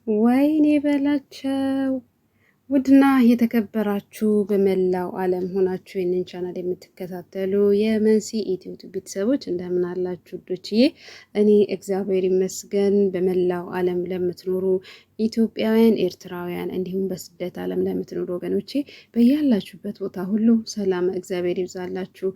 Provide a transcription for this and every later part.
ወይኔ በላቸው። ውድና የተከበራችሁ በመላው ዓለም ሆናችሁ ይህንን ቻናል የምትከታተሉ የመሲ ኢትዮቱ ቤተሰቦች እንደምን አላችሁ? ውዶችዬ እኔ እግዚአብሔር ይመስገን። በመላው ዓለም ለምትኖሩ ኢትዮጵያውያን፣ ኤርትራውያን እንዲሁም በስደት ዓለም ለምትኖሩ ወገኖቼ በያላችሁበት ቦታ ሁሉ ሰላም እግዚአብሔር ይብዛላችሁ።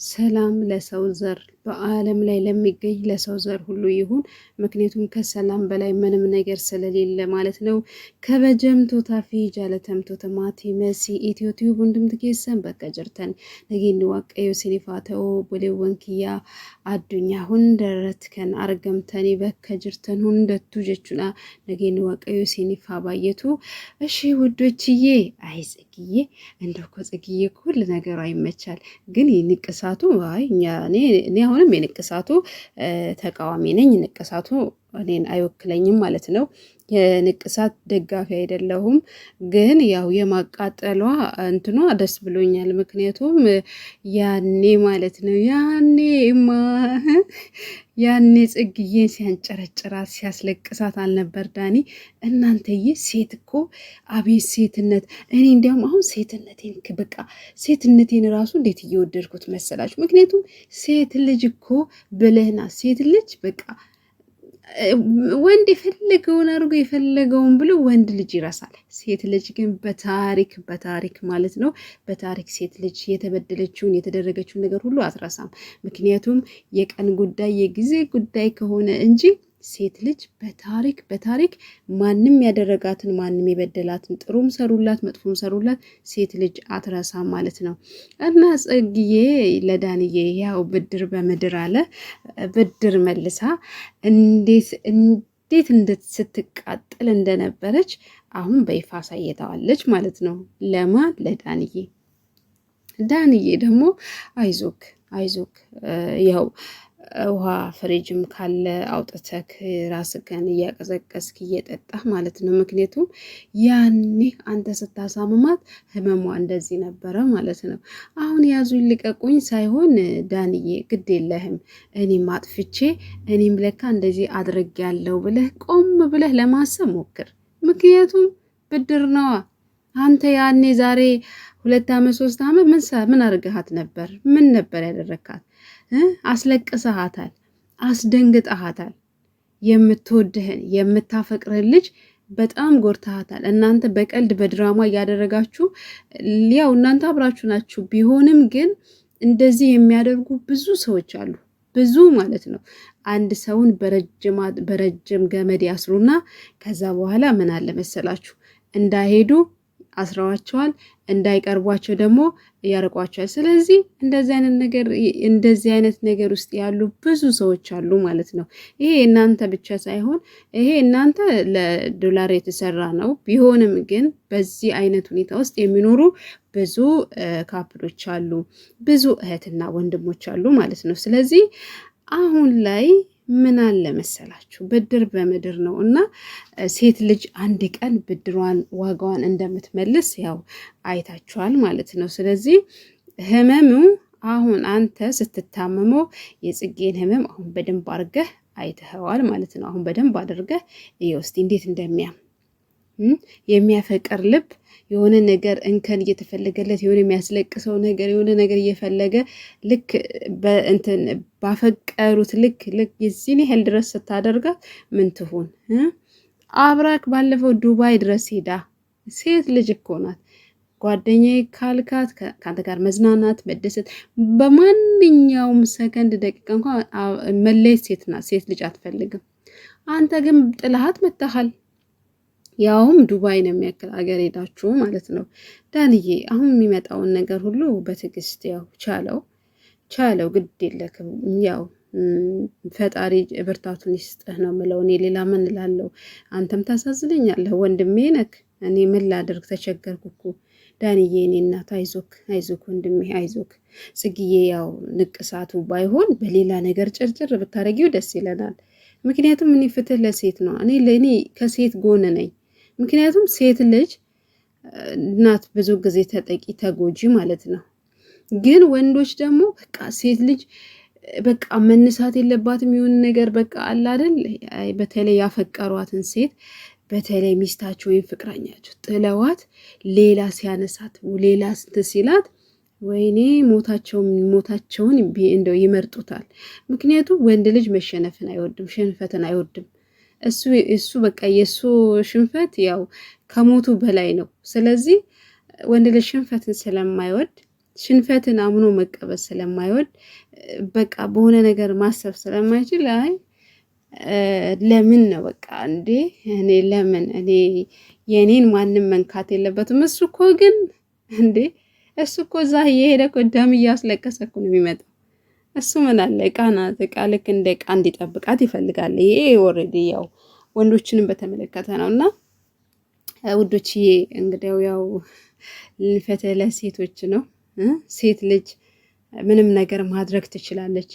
ሰላም ለሰው ዘር በዓለም ላይ ለሚገኝ ለሰው ዘር ሁሉ ይሁን። ምክንያቱም ከሰላም በላይ ምንም ነገር ስለሌለ ማለት ነው። ከበጀምቶ ታፊ ጃለተምቶ ተማቲ መሲ ኢትዮ ቲዩብ ወንድም ትኬሰን በቃ ጅርተን ነጌን ዋቀዮ ሲኒፋተኦ ቦሌ ወንኪያ አዱኛ ሁንደረት ከን አርገምተኒ በከ ጅርተን ሁንደቱ ጀቹና ነጌን ዋቀዮ ሲኒፋ ባየቱ። እሺ ውዶችዬ፣ አይ ጽግዬ እንደኮ ጽግዬ ሁሉ ነገሩ አይመቻል። ግን ንቅሳቱ እኔ አሁንም የንቅሳቱ ተቃዋሚ ነኝ። ንቅሳቱ እኔን አይወክለኝም ማለት ነው። የንቅሳት ደጋፊ አይደለሁም። ግን ያው የማቃጠሏ እንትኗ ደስ ብሎኛል። ምክንያቱም ያኔ ማለት ነው ያኔ ጽግዬን ሲያንጨረጭራት ሲያስለቅሳት አልነበር ዳኒ? እናንተዬ ሴት እኮ አቤት ሴትነት! እኔ እንዲያውም አሁን ሴትነቴን ራሱ እንዴት እየወደድኩት መሰላችሁ? ምክንያቱም ሴት ልጅ እኮ ብልህና ሴት ልጅ በቃ ወንድ የፈለገውን አድርጎ የፈለገውን ብሎ ወንድ ልጅ ይረሳል። ሴት ልጅ ግን በታሪክ ማለት ነው በታሪክ ሴት ልጅ የተበደለችውን የተደረገችውን ነገር ሁሉ አትረሳም። ምክንያቱም የቀን ጉዳይ የጊዜ ጉዳይ ከሆነ እንጂ ሴት ልጅ በታሪክ ማንም ያደረጋትን ማንም የበደላትን ጥሩም ሰሩላት መጥፎም ሰሩላት ሴት ልጅ አትረሳም ማለት ነው። እና ጽግዬ ለዳንዬ ያው ብድር በምድር አለ ብድር መልሳ እንዴት ስትቃጠል እንደነበረች አሁን በይፋ አሳይተዋለች ማለት ነው። ለማን? ለዳንዬ። ዳንዬ ደግሞ አይዞክ ያው ውሃ ፍሪጅም ካለ አውጥተክ ራስህን እያቀዘቀዝክ እየጠጣህ ማለት ነው። ምክንያቱም ያኔ አንተ ስታሳምማት ህመሟ እንደዚህ ነበረ ማለት ነው። አሁን ያዙኝ ልቀቁኝ ሳይሆን ዳንዬ ግድ የለህም እኔም አጥፍቼ እኔም ለካ እንደዚህ አድርጌያለሁ ብለህ ቆም ብለህ ለማሰብ ሞክር። ምክንያቱም ብድር ነዋ። አንተ ያኔ ዛሬ 2 ዓመት 3 ዓመት ምን አድርገሃት ነበር? ምን ነበር ያደረካት? አስለቅሰሃታል፣ አስደንግጠሃታል። የምትወድህን የምታፈቅርህን ልጅ በጣም ጎርተሃታል። እናንተ በቀልድ በድራማ እያደረጋችሁ ያው እናንተ አብራችሁ ናችሁ። ቢሆንም ግን እንደዚህ የሚያደርጉ ብዙ ሰዎች አሉ፣ ብዙ ማለት ነው። አንድ ሰውን በረጅም ገመድ ያስሩና ከዛ በኋላ ምን አለ መሰላችሁ እንዳይሄዱ አስረዋቸዋል፣ እንዳይቀርቧቸው ደግሞ ያርቋቸዋል። ስለዚህ እንደዚህ አይነት ነገር ውስጥ ያሉ ብዙ ሰዎች አሉ ማለት ነው። ይሄ እናንተ ብቻ ሳይሆን ይሄ እናንተ ለዶላር የተሰራ ነው። ቢሆንም ግን በዚህ አይነት ሁኔታ ውስጥ የሚኖሩ ብዙ ካፕሎች አሉ፣ ብዙ እህትና ወንድሞች አሉ ማለት ነው። ስለዚህ አሁን ላይ ምን አለ መሰላችሁ ብድር በምድር ነው እና ሴት ልጅ አንድ ቀን ብድሯን ዋጋዋን እንደምትመልስ ያው አይታችኋል ማለት ነው። ስለዚህ ህመሙ አሁን አንተ ስትታመመው የጽጌን ህመም አሁን በደንብ አድርገህ አይተኸዋል ማለት ነው። አሁን በደንብ አድርገህ እስቲ እንዴት የሚያፈቅር ልብ የሆነ ነገር እንከን እየተፈለገለት የሆነ የሚያስለቅሰው ነገር የሆነ ነገር እየፈለገ ልክ ባፈቀሩት ልክ የዚህን ያህል ድረስ ስታደርጋት ምን ትሆን? አብራክ ባለፈው ዱባይ ድረስ ሄዳ ሴት ልጅ እኮ ናት። ጓደኛዬ ካልካት ከአንተ ጋር መዝናናት መደሰት በማንኛውም ሰከንድ ደቂቃ እንኳን መለየት ሴት ልጅ አትፈልግም። አንተ ግን ጥላሃት መታሃል። ያውም ዱባይ ነው የሚያክል አገር ሄዳችሁ ማለት ነው። ዳንዬ አሁን የሚመጣውን ነገር ሁሉ በትዕግስት ያው ቻለው ግድ የለክም። ያው ፈጣሪ ብርታቱን ይስጥህ ነው የምለው እኔ ሌላ ምን እላለሁ? አንተም ታሳዝነኛለህ፣ ወንድሜ ነክ። እኔ ምን ላደርግ ተቸገርኩ እኮ ዳንዬ። እኔ እናት አይዞክ ወንድሜ አይዞክ። ጽግዬ ያው ንቅሳቱ ባይሆን በሌላ ነገር ጭርጭር ብታረጊው ደስ ይለናል። ምክንያቱም እኔ ፍትህ ለሴት ነው። እኔ ከሴት ጎን ነኝ። ምክንያቱም ሴት ልጅ ናት ብዙ ጊዜ ተጠቂ ተጎጂ ማለት ነው። ግን ወንዶች ደግሞ በቃ ሴት ልጅ በቃ መነሳት የለባትም የሆነ ነገር በቃ አለ አይደል? በተለይ ያፈቀሯትን ሴት በተለይ ሚስታቸው ወይም ፍቅረኛቸው ጥለዋት ሌላ ሲያነሳት ሌላ ሲላት ወይኔ ሞታቸውን እንደው ይመርጡታል። ምክንያቱም ወንድ ልጅ መሸነፍን አይወድም፣ ሽንፈትን አይወድም። እሱ በቃ የእሱ ሽንፈት ያው ከሞቱ በላይ ነው። ስለዚህ ወንድ ልጅ ሽንፈትን ስለማይወድ ሽንፈትን አምኖ መቀበል ስለማይወድ በቃ በሆነ ነገር ማሰብ ስለማይችል አይ ለምን ነው በቃ እንዴ እኔ ለምን እኔ የኔን ማንም መንካት የለበትም። እሱ እኮ ግን እንዴ እሱ እኮ እዛ እየሄደ እኮ ደም እያስለቀሰ እኮ ነው የሚመጣው። እሱ ምን አለ ዕቃ ናት፣ ዕቃ ልክ እንደ ዕቃ እንዲጠብቃት ይፈልጋል። ይሄ ኦልሬዲ ያው ወንዶችንም በተመለከተ ነው። እና ውዶችዬ እንግዲያው ያው ፍትህ ለሴቶች ነው። ሴት ልጅ ምንም ነገር ማድረግ ትችላለች።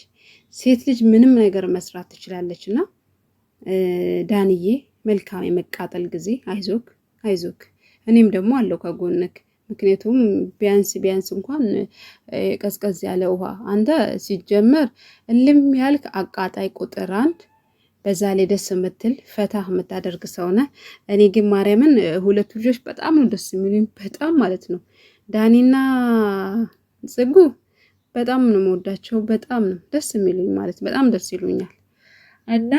ሴት ልጅ ምንም ነገር መስራት ትችላለች። እና ዳንዬ መልካም የመቃጠል ጊዜ። አይዞክ አይዞክ፣ እኔም ደግሞ አለው ከጎንክ። ምክንያቱም ቢያንስ እንኳን ቀዝቀዝ ያለ ውሃ አንተ ሲጀመር እልም ያልክ አቃጣይ ቁጥር 1፣ በዛ ላይ ደስ የምትል ፈታ የምታደርግ ሰውነ። እኔ ግን ማርያምን ሁለቱ ልጆች በጣም ነው ደስ የሚሉኝ፣ በጣም ማለት ነው። ዳኒና ጽጉ በጣም ነው የምወዳቸው፣ በጣም ነው ደስ የሚሉኝ ማለት በጣም ደስ ይሉኛል። እና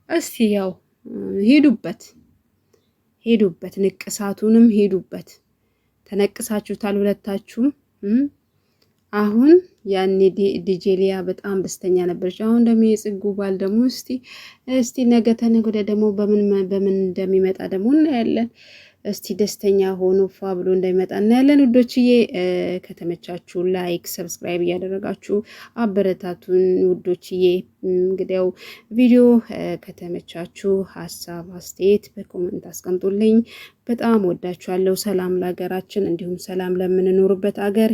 እስቲ ያው ሄዱበት፣ ንቅሳቱንም ሄዱበት። ተነቅሳችሁታል ሁለታችሁም። አሁን ያኔ ዲጄሊያ በጣም ደስተኛ ነበረች። አሁን ደግሞ የጽጉ ባል ደግሞ እስቲ ነገ ተነገ ወዲያ ደግሞ በምን እንደሚመጣ ደግሞ እናያለን። እስቲ ደስተኛ ሆኖ ፏ ብሎ እንደሚመጣ እናያለን። ውዶችዬ ከተመቻችሁ ላይክ፣ ሰብስክራይብ እያደረጋችሁ አበረታቱን ውዶችዬ። እንግዲያው ቪዲዮ ከተመቻችሁ ሀሳብ አስተያየት በኮመንት አስቀምጡልኝ። በጣም ወዳችኋለሁ። ሰላም ለሀገራችን እንዲሁም ሰላም ለምንኖርበት አገር